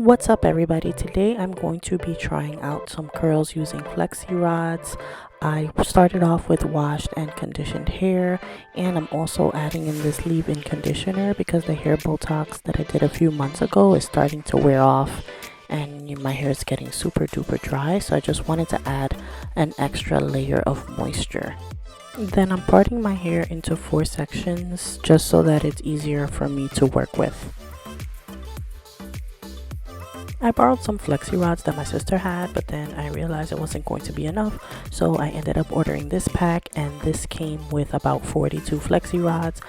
What's up everybody? Today I'm going to be trying out some curls using flexi rods. I started off with washed and conditioned hair, and I'm also adding in this leave-in conditioner because the hair Botox that I did a few months ago is starting to wear off and my hair is getting super duper dry, so I just wanted to add an extra layer of moisture. Then I'm parting my hair into 4 sections just so that it's easier for me to work with. I borrowed some flexi rods that my sister had, but then I realized it wasn't going to be enough, so I ended up ordering this pack, and this came with about 42 flexi rods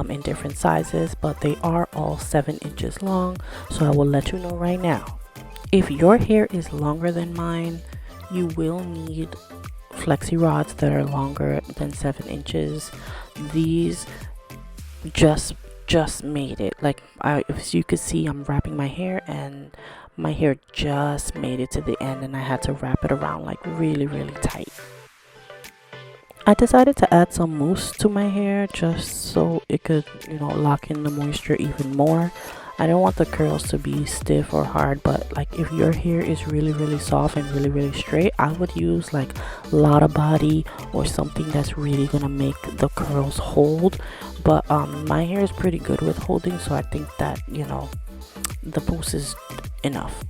in different sizes, but they are all 7 inches long, so I will let you know right now. If your hair is longer than mine, you will need flexi rods that are longer than 7 inches. These just made it. Like, as you could see, I'm wrapping my hair and my hair just made it to the end, and I had to wrap it around like really tight. I decided to add some mousse to my hair just so it could, lock in the moisture even more. I don't want the curls to be stiff or hard, but like if your hair is really soft and really straight, I would use like Lotta Body or something that's really gonna make the curls hold. But my hair is pretty good with holding, so I think that the mousse is enough.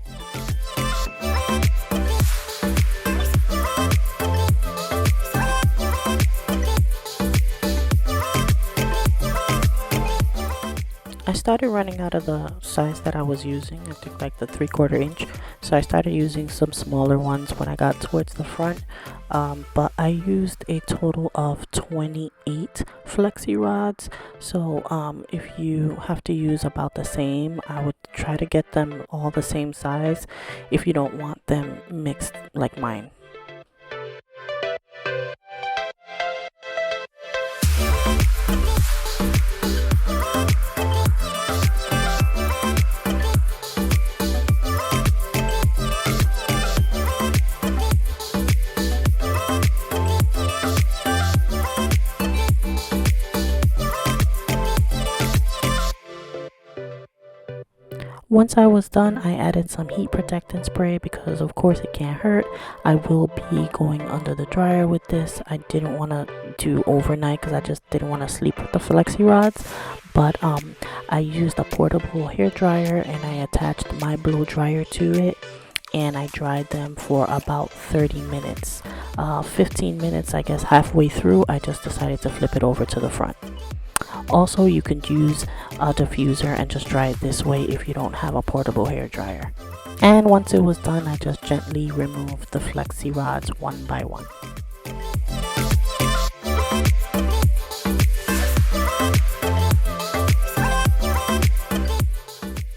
I started running out of the size that I was using, I think like the 3/4 inch, so I started using some smaller ones when I got towards the front, but I used a total of 28 flexi rods, so if you have to use about the same, I would try to get them all the same size if you don't want them mixed like mine. Once I was done, I added some heat protectant spray because of course it can't hurt. I will be going under the dryer with this. I didn't want to do overnight because I just didn't want to sleep with the flexi rods, but I used a portable hair dryer and I attached my blow dryer to it, and I dried them for about 30 minutes. 15 minutes, I guess halfway through, I just decided to flip it over to the front. Also, you can use a diffuser and just dry it this way if you don't have a portable hair dryer. And once it was done, I just gently removed the flexi rods one by one.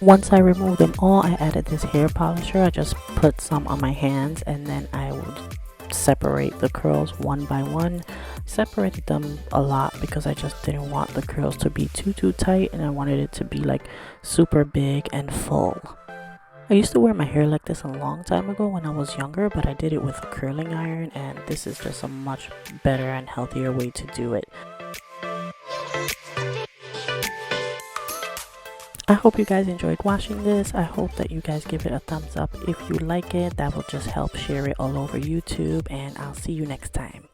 Once I removed them all, I added this hair polisher. I just put some on my hands and then I would separate the curls one by one. Separated them a lot because I just didn't want the curls to be too tight, and I wanted it to be like super big and full. I used to wear my hair like this a long time ago when I was younger, but I did it with a curling iron, and this is just a much better and healthier way to do it. I hope you guys enjoyed watching this. I hope that you guys give it a thumbs up if you like it. That will just help share it all over YouTube, and I'll see you next time.